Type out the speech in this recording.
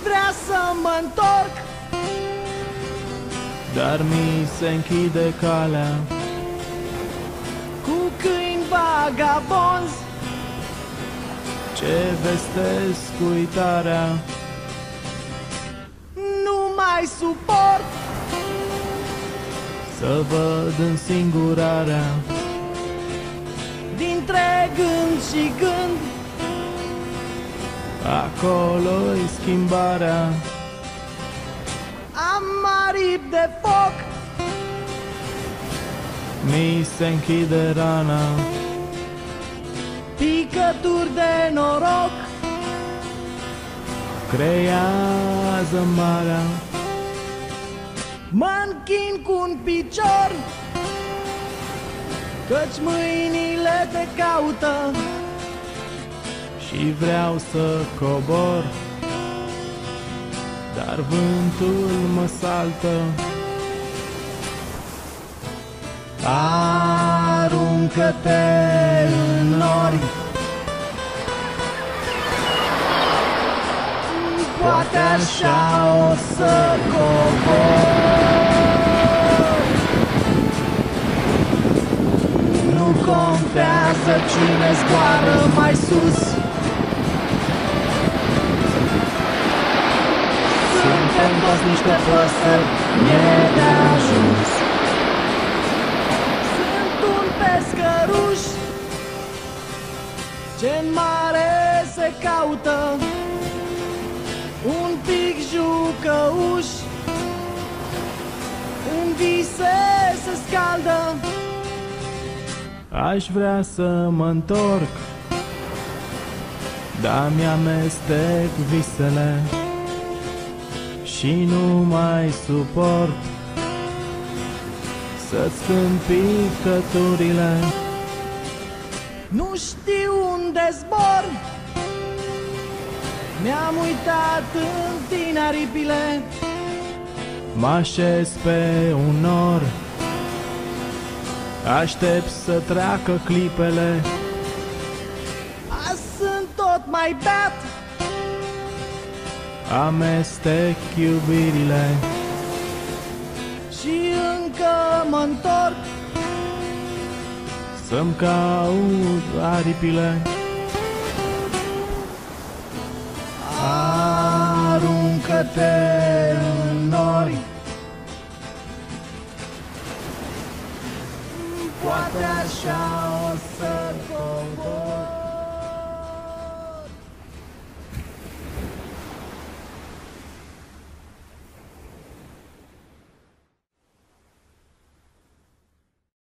vrea să mă întorc, dar mi se închide calea. cu câini vagabonzi Ce vestesc uitarea, nu mai suport. să văd însingurarea. Dintre gând și gând Acolo-i schimbarea. am aripi de foc, Mi se închide rana, picături de noroc, creează marea. mă închin cu un picior, căci mâinile te caută. Și vreau să cobor, dar vântul mă saltă. Aruncă-te în nori, poate așa o să cobor. Nu contează cine zboară mai sus, suntem toți niște păsări, e de ajuns. Sunt un pescăruș ce-n mare se caută, un pic jucăuș, în vise se scaldă. Aș vrea să mă întorc, dar mi-amestec visele și nu mai suport să-ți cânt picăturile. Nu știu unde zbor, mi-am uitat în tine aripile. Mă așez pe un nor, aștept să treacă clipele. Azi sunt tot mai beat, Amestec iubirile și încă mă întorc. să-mi caut aripile. Aruncă-te în nori, poate așa o să